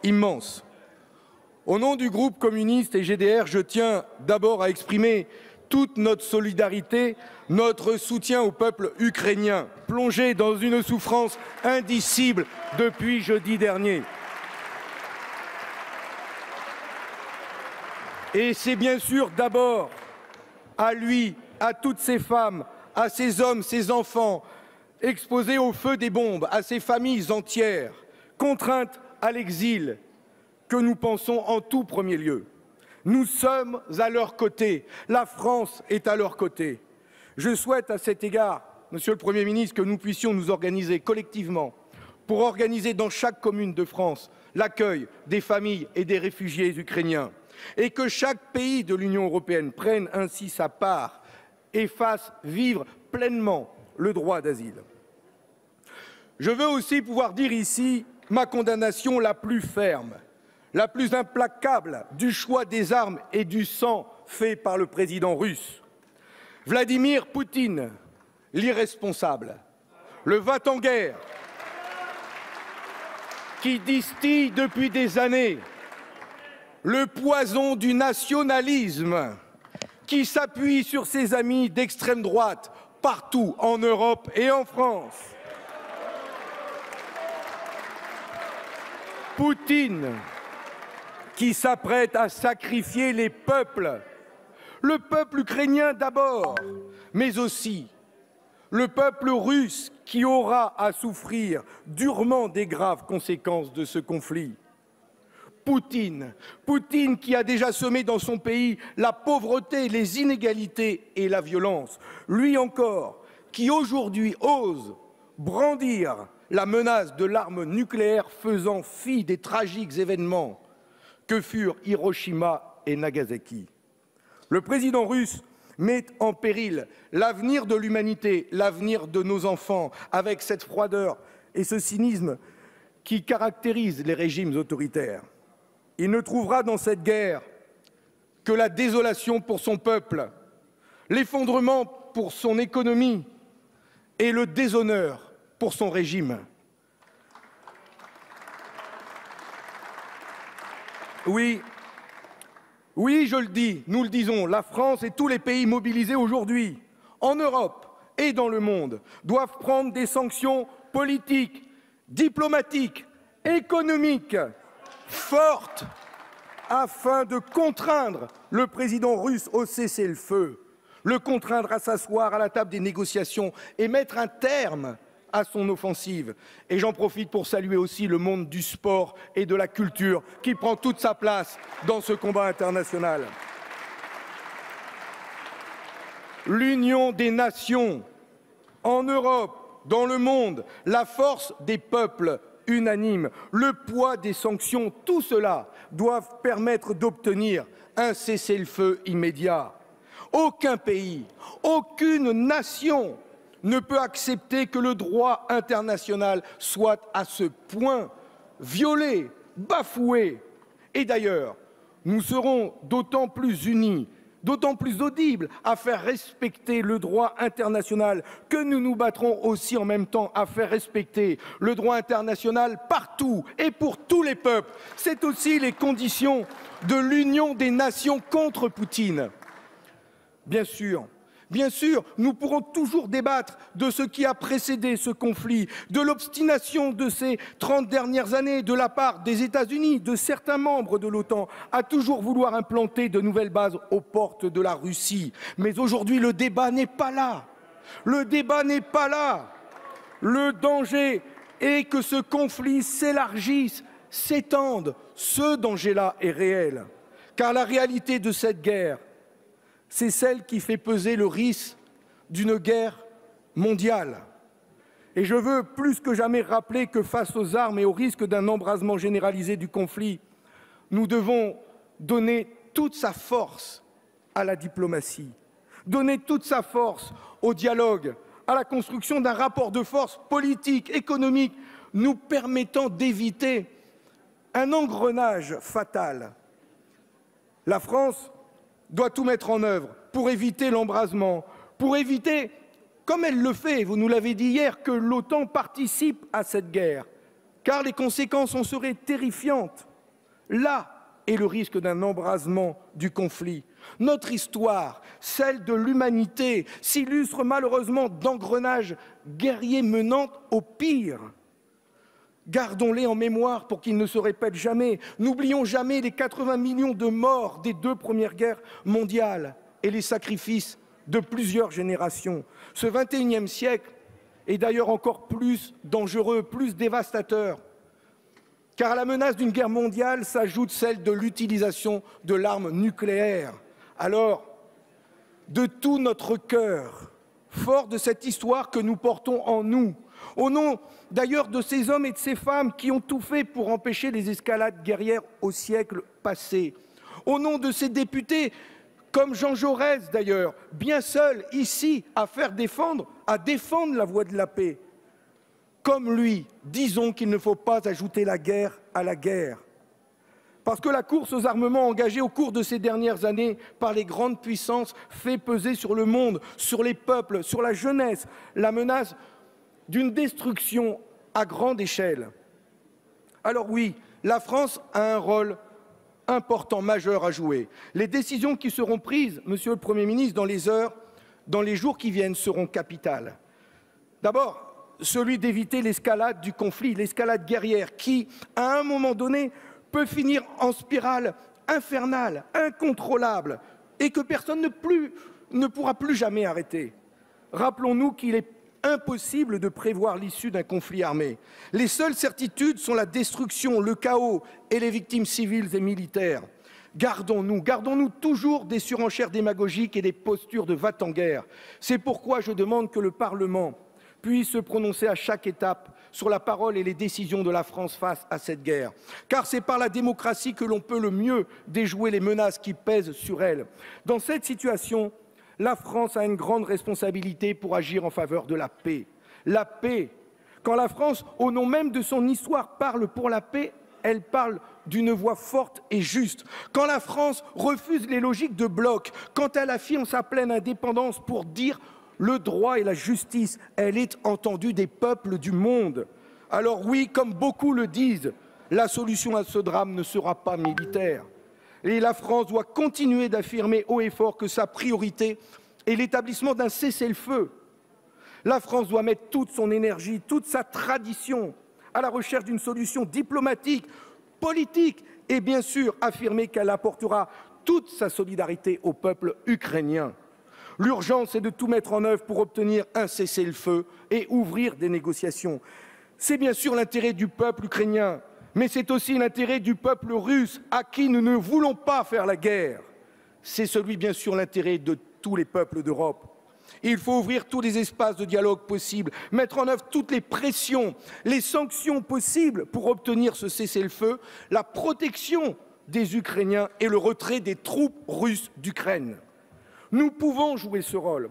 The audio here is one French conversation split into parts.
Immense. Au nom du groupe communiste et GDR, je tiens d'abord à exprimer toute notre solidarité, notre soutien au peuple ukrainien, plongé dans une souffrance indicible depuis jeudi dernier. Et c'est bien sûr d'abord à lui, à toutes ces femmes, à ces hommes, ces enfants, exposés au feu des bombes, à ces familles entières, contraintes à l'exil, que nous pensons en tout premier lieu. Nous sommes à leur côté, la France est à leur côté. Je souhaite à cet égard, Monsieur le Premier ministre, que nous puissions nous organiser collectivement pour organiser dans chaque commune de France l'accueil des familles et des réfugiés ukrainiens et que chaque pays de l'Union européenne prenne ainsi sa part et fasse vivre pleinement le droit d'asile. Je veux aussi pouvoir dire ici ma condamnation la plus ferme, la plus implacable du choix des armes et du sang fait par le président russe. Vladimir Poutine, l'irresponsable, le va-t-en-guerre, qui distille depuis des années le poison du nationalisme, qui s'appuie sur ses amis d'extrême droite partout en Europe et en France. Poutine, qui s'apprête à sacrifier les peuples, le peuple ukrainien d'abord, mais aussi le peuple russe qui aura à souffrir durement des graves conséquences de ce conflit. Poutine qui a déjà semé dans son pays la pauvreté, les inégalités et la violence. Lui encore, qui aujourd'hui ose brandir la menace de l'arme nucléaire faisant fi des tragiques événements que furent Hiroshima et Nagasaki. Le président russe met en péril l'avenir de l'humanité, l'avenir de nos enfants, avec cette froideur et ce cynisme qui caractérisent les régimes autoritaires. Il ne trouvera dans cette guerre que la désolation pour son peuple, l'effondrement pour son économie et le déshonneur pour son régime. Oui, je le dis, nous le disons, la France et tous les pays mobilisés aujourd'hui, en Europe et dans le monde, doivent prendre des sanctions politiques, diplomatiques, économiques, fortes, afin de contraindre le président russe au cessez-le-feu, le contraindre à s'asseoir à la table des négociations et mettre un terme à son offensive. Et j'en profite pour saluer aussi le monde du sport et de la culture qui prend toute sa place dans ce combat international. L'union des nations en Europe, dans le monde, la force des peuples unanimes, le poids des sanctions, tout cela doivent permettre d'obtenir un cessez-le-feu immédiat. Aucun pays, aucune nation ne peut accepter que le droit international soit à ce point violé, bafoué. Et d'ailleurs, nous serons d'autant plus unis, d'autant plus audibles à faire respecter le droit international que nous nous battrons aussi en même temps à faire respecter le droit international partout et pour tous les peuples. C'est aussi les conditions de l'union des nations contre Poutine. Bien sûr, nous pourrons toujours débattre de ce qui a précédé ce conflit, de l'obstination de ces 30 dernières années de la part des États-Unis, de certains membres de l'OTAN, à toujours vouloir implanter de nouvelles bases aux portes de la Russie. Mais aujourd'hui, le débat n'est pas là. Le débat n'est pas là. Le danger est que ce conflit s'élargisse, s'étende. Ce danger-là est réel. Car la réalité de cette guerre, c'est celle qui fait peser le risque d'une guerre mondiale. Et je veux plus que jamais rappeler que face aux armes et au risque d'un embrasement généralisé du conflit, nous devons donner toute sa force à la diplomatie, donner toute sa force au dialogue, à la construction d'un rapport de force politique, économique, nous permettant d'éviter un engrenage fatal. La France doit tout mettre en œuvre pour éviter l'embrasement, pour éviter, comme elle le fait, vous nous l'avez dit hier, que l'OTAN participe à cette guerre. car les conséquences en seraient terrifiantes. Là est le risque d'un embrasement du conflit. Notre histoire, celle de l'humanité, s'illustre malheureusement d'engrenages guerriers menant au pire. Gardons-les en mémoire pour qu'ils ne se répètent jamais. N'oublions jamais les 80 millions de morts des 2 premières guerres mondiales et les sacrifices de plusieurs générations. Ce 21e siècle est d'ailleurs encore plus dangereux, plus dévastateur, car à la menace d'une guerre mondiale s'ajoute celle de l'utilisation de l'arme nucléaire. Alors, de tout notre cœur, fort de cette histoire que nous portons en nous, au nom d'ailleurs de ces hommes et de ces femmes qui ont tout fait pour empêcher les escalades guerrières au siècle passé, au nom de ces députés comme Jean Jaurès d'ailleurs, bien seul ici à défendre la voie de la paix. Comme lui, disons qu'il ne faut pas ajouter la guerre à la guerre. Parce que la course aux armements engagée au cours de ces dernières années par les grandes puissances fait peser sur le monde, sur les peuples, sur la jeunesse, la menace d'une destruction à grande échelle. Alors oui, la France a un rôle important, majeur à jouer. Les décisions qui seront prises, Monsieur le Premier ministre, dans les jours qui viennent seront capitales. D'abord, celui d'éviter l'escalade du conflit, l'escalade guerrière qui, à un moment donné, peut finir en spirale infernale, incontrôlable, et que personne ne pourra plus jamais arrêter. Rappelons-nous qu'il est impossible de prévoir l'issue d'un conflit armé. Les seules certitudes sont la destruction, le chaos et les victimes civiles et militaires. Gardons-nous toujours des surenchères démagogiques et des postures de va-t-en-guerre. C'est pourquoi je demande que le Parlement puisse se prononcer à chaque étape sur la parole et les décisions de la France face à cette guerre. Car c'est par la démocratie que l'on peut le mieux déjouer les menaces qui pèsent sur elle. Dans cette situation, la France a une grande responsabilité pour agir en faveur de la paix. La paix. Quand la France, au nom même de son histoire, parle pour la paix, elle parle d'une voix forte et juste. Quand la France refuse les logiques de bloc, quand elle affirme sa pleine indépendance pour dire le droit et la justice, elle est entendue des peuples du monde. Alors oui, comme beaucoup le disent, la solution à ce drame ne sera pas militaire. Et la France doit continuer d'affirmer haut et fort que sa priorité est l'établissement d'un cessez-le-feu. La France doit mettre toute son énergie, toute sa tradition à la recherche d'une solution diplomatique, politique et bien sûr affirmer qu'elle apportera toute sa solidarité au peuple ukrainien. L'urgence est de tout mettre en œuvre pour obtenir un cessez-le-feu et ouvrir des négociations. C'est bien sûr l'intérêt du peuple ukrainien, mais c'est aussi l'intérêt du peuple russe à qui nous ne voulons pas faire la guerre. C'est celui, bien sûr, l'intérêt de tous les peuples d'Europe. Il faut ouvrir tous les espaces de dialogue possibles, mettre en œuvre toutes les pressions, les sanctions possibles pour obtenir ce cessez-le-feu, la protection des Ukrainiens et le retrait des troupes russes d'Ukraine. Nous pouvons jouer ce rôle.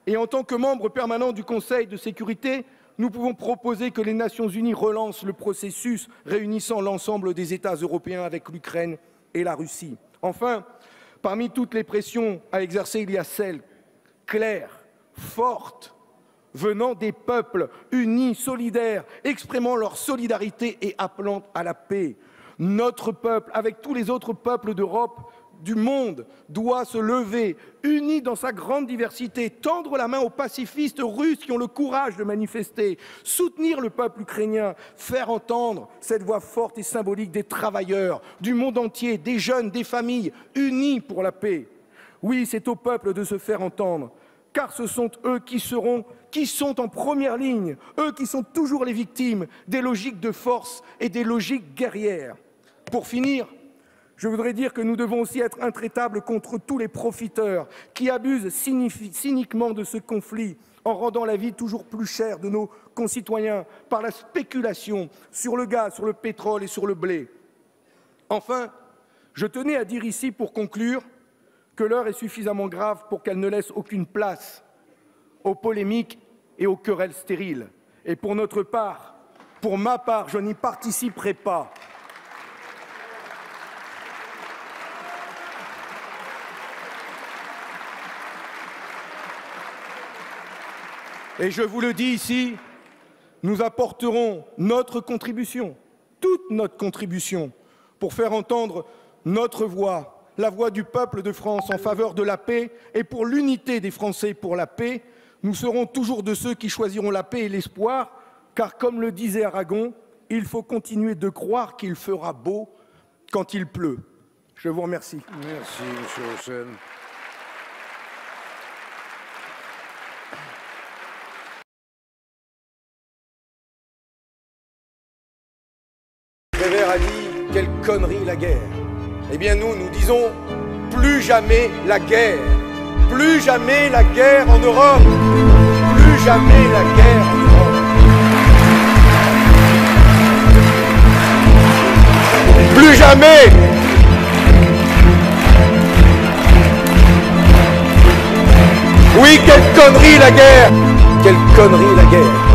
Et en tant que membre permanent du Conseil de sécurité, nous pouvons proposer que les Nations unies relancent le processus réunissant l'ensemble des États européens avec l'Ukraine et la Russie. Enfin, parmi toutes les pressions à exercer, il y a celles claires, fortes, venant des peuples unis, solidaires, exprimant leur solidarité et appelant à la paix. Notre peuple, avec tous les autres peuples d'Europe, du monde, doit se lever, uni dans sa grande diversité, tendre la main aux pacifistes russes qui ont le courage de manifester, soutenir le peuple ukrainien, faire entendre cette voix forte et symbolique des travailleurs, du monde entier, des jeunes, des familles, unis pour la paix. Oui, c'est au peuple de se faire entendre, car ce sont eux qui sont en première ligne, eux qui sont toujours les victimes des logiques de force et des logiques guerrières. Pour finir, je voudrais dire que nous devons aussi être intraitables contre tous les profiteurs qui abusent cyniquement de ce conflit en rendant la vie toujours plus chère de nos concitoyens par la spéculation sur le gaz, sur le pétrole et sur le blé. Enfin, je tenais à dire ici pour conclure que l'heure est suffisamment grave pour qu'elle ne laisse aucune place aux polémiques et aux querelles stériles. Et pour notre part, pour ma part, je n'y participerai pas. Et je vous le dis ici, nous apporterons notre contribution, toute notre contribution, pour faire entendre notre voix, la voix du peuple de France en faveur de la paix et pour l'unité des Français pour la paix. Nous serons toujours de ceux qui choisiront la paix et l'espoir, car comme le disait Aragon, il faut continuer de croire qu'il fera beau quand il pleut. Je vous remercie. Merci, M. Hossein. Prévert a dit « Quelle connerie la guerre !» Eh bien nous disons « Plus jamais la guerre !» Plus jamais la guerre en Europe. Plus jamais la guerre en Europe. Plus jamais. Oui, quelle connerie la guerre. Quelle connerie la guerre.